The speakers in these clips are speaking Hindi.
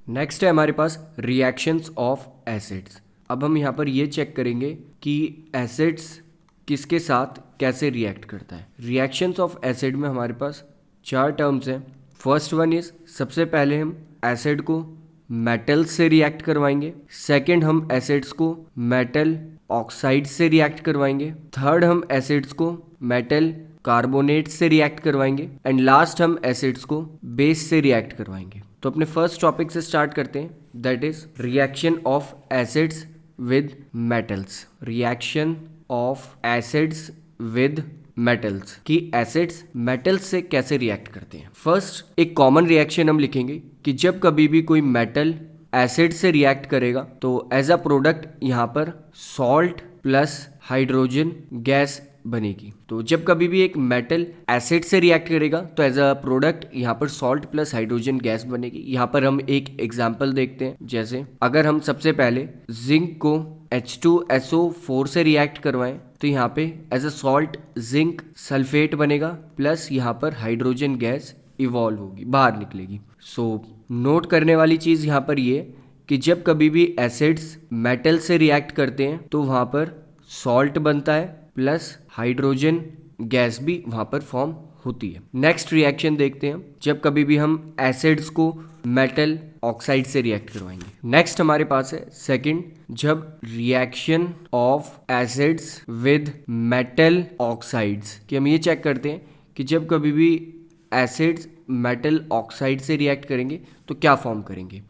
नेक्स्ट है हमारे पास रिएक्शंस ऑफ एसिड्स। अब हम यहाँ पर ये चेक करेंगे कि एसिड्स किसके साथ कैसे रिएक्ट करता है। रिएक्शंस ऑफ एसिड में हमारे पास चार टर्म्स हैं। फर्स्ट वन इज, सबसे पहले हम एसिड को मेटल से रिएक्ट करवाएंगे। सेकंड, हम एसिड्स को मेटल ऑक्साइड से रिएक्ट करवाएंगे। थर्ड, हम एसिड्स को मेटल कार्बोनेट से रिएक्ट करवाएंगे। एंड लास्ट, हम एसिड्स को बेस से रिएक्ट करवाएंगे। तो अपने फर्स्ट टॉपिक से स्टार्ट करते हैं, that is reaction of acids with metals. Reaction of acids with metals, कि एसिड्स मेटल्स से कैसे रिएक्ट करते हैं। फर्स्ट एक कॉमन रिएक्शन हम लिखेंगे कि जब कभी भी कोई मेटल एसिड से रिएक्ट करेगा तो एज अ प्रोडक्ट यहाँ पर सॉल्ट प्लस हाइड्रोजन गैस बनेगी। तो जब कभी भी एक मेटल एसिड से रिएक्ट करेगा तो एज अ प्रोडक्ट यहाँ पर सॉल्ट प्लस हाइड्रोजन गैस बनेगी। यहाँ पर हम एक एग्जांपल देखते हैं, जैसे अगर हम सबसे पहले जिंक को H2SO4 से रिएक्ट करवाएं तो यहाँ पे as a salt zinc sulphate बनेगा प्लस यहाँ पर हाइड्रोजन गैस इवॉल्व होगी, बाहर निकलेगी। सो नोट करने वाली चीज यहाँ पर ये कि जब कभी भी एसिड्स मेटल से रिएक्ट करते हैं तो वहाँ पर सॉल्ट बनता है प्लस हाइड्रोजन गैस भी वहाँ पर फॉर्म होती है। नेक्स्ट रिएक्शन देखते हैं, जब कभी भी हम एसिड्स को मेटल ऑक्साइड से रिएक्ट करवाएंगे। नेक्स्ट हमारे पास है सेकंड, जब reaction of acids with metal oxides, कि हम ये चेक करते हैं कि जब कभी भी एसिड्स मेटल ऑक्साइड से रिएक्ट करेंगे तो क्या फॉर्म करेंगे।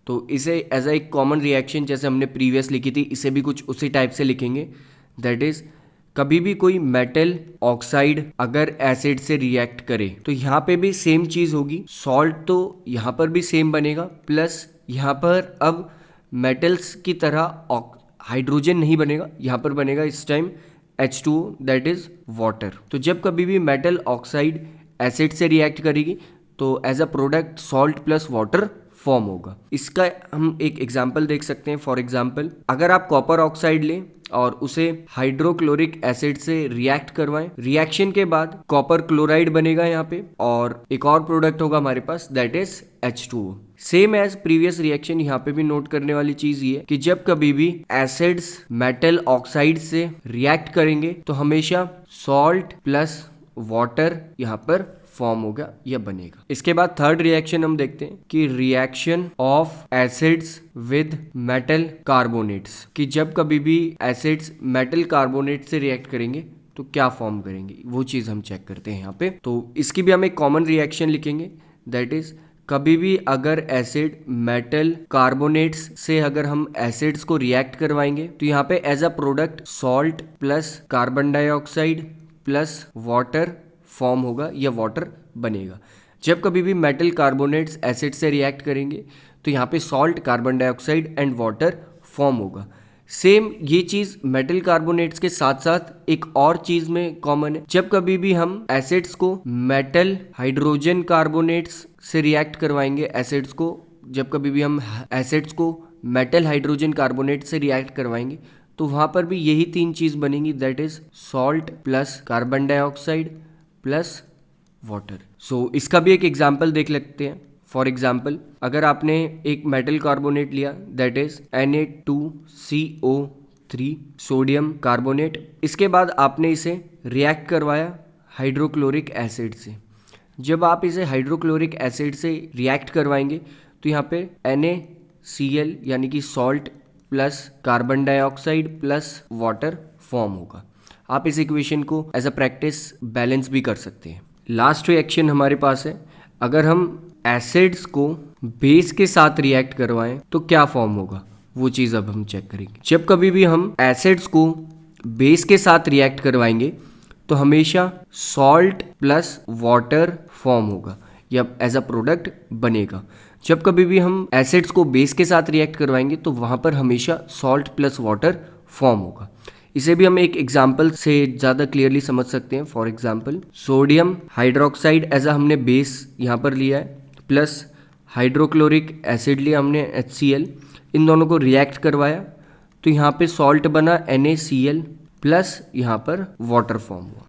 तो इसे एज अ एक कॉमन रिएक्शन जैसे हमने प्रीवियस लिखी थी, इसे भी कुछ उसी टाइप से लिखेंगे। दैट इज, कभी भी कोई मेटल ऑक्साइड अगर एसिड से रिएक्ट करे तो यहाँ पे भी सेम चीज होगी, सॉल्ट तो यहाँ पर भी सेम बनेगा प्लस यहाँ पर अब मेटल्स की तरह हाइड्रोजन नहीं बनेगा, यहाँ पर बनेगा इस time H2O, that is water. तो जब कभी भी मेटल ऑक्साइड एसिड से रिएक्ट करेगी तो as a product salt plus water form होगा। इसका हम एक एग्जांपल देख सकते हैं। फॉर एग्जांपल, अगर आप कॉपर ऑक्साइड लें और उसे हाइड्रोक्लोरिक एसिड से रिएक्ट करवाएं, रिएक्शन के बाद कॉपर क्लोराइड बनेगा यहाँ पे और एक और प्रोडक्ट होगा हमारे पास, that is H2O। Same as previous reaction, यहाँ पे भी नोट करने वाली चीज ये कि जब कभी भी एसिड्स मेटल ऑक्साइड से रिएक्ट करेंगे तो हमेशा सॉल्ट प्लस वाटर यहाँ पर फॉर्म होगा या बनेगा। इसके बाद थर्ड रिएक्शन हम देखते हैं कि reaction of acids with metal carbonates, कि जब कभी भी एसिड्स मेटल कार्बोनेट से रिएक्ट करेंगे तो क्या फॉर्म करेंगे, वो चीज हम चेक करते हैं यहाँ पे। तो इसकी भी हम एक कॉमन रिएक्शन लिखेंगे, दैट इज कभी भी अगर एसिड मेटल कार्बोनेट्स से अगर हम एसिड्स को रिएक्ट करवाएंगे तो यहाँ पे as a product salt plus carbon dioxide plus water form होगा या वाटर बनेगा। जब कभी भी मेटल कार्बोनेट्स एसिड से रिएक्ट करेंगे तो यहाँ पे salt, carbon dioxide and water form होगा। सेम ये चीज मेटल कार्बोनेट्स के साथ साथ एक और चीज में कॉमन है, जब कभी भी हम एसिड्स को मेटल हाइड्रोजन कार्बोनेट्स से रिएक्ट करवाएंगे, एसिड्स को जब कभी भी हम एसिड्स को मेटल हाइड्रोजन कार्बोनेट से रिएक्ट करवाएंगे तो वहां पर भी यही तीन चीज बनेंगी, that is salt plus carbon dioxide plus water. So इसका भी एक एग्जाम्पल देख लेते हैं। फॉर एग्जाम्पल, अगर आपने एक मेटल कार्बोनेट लिया, that is Na2CO3 sodium carbonate, इसके बाद आपने इसे रिएक्ट करवाया हाइड्रोक्लोरिक एसिड से। जब आप इसे हाइड्रोक्लोरिक एसिड से रिएक्ट करवाएंगे तो यहाँ पे NaCl यानी कि salt plus carbon dioxide plus water form होगा। आप इस इक्वेशन को एज अ प्रैक्टिस बैलेंस भी कर सकते हैं। लास्ट रिएक्शन हमारे पास है, अगर हम एसिड्स को बेस के साथ रिएक्ट करवाएं तो क्या फॉर्म होगा, वो चीज अब हम चेक करेंगे। जब कभी भी हम एसिड्स को बेस के साथ रिएक्ट करवाएंगे तो हमेशा सॉल्ट प्लस वाटर फॉर्म होगा या एज अ प्रोडक्ट बनेगा। जब कभी भी हम एसिड्स को बेस के साथ रिएक्ट करवाएंगे तो वहां पर हमेशा सॉल्ट प्लस वाटर फॉर्म होगा। इसे भी हम एक एग्जाम्पल से ज़्यादा क्लियरली समझ सकते हैं। For example, sodium hydroxide as a हमने बेस यहाँ पर लिया है प्लस हाइड्रोक्लोरिक एसिड लिया हमने HCl, इन दोनों को रिएक्ट करवाया तो यहाँ पे सॉल्ट बना NaCl प्लस यहाँ पर वाटर फॉर्म हुआ।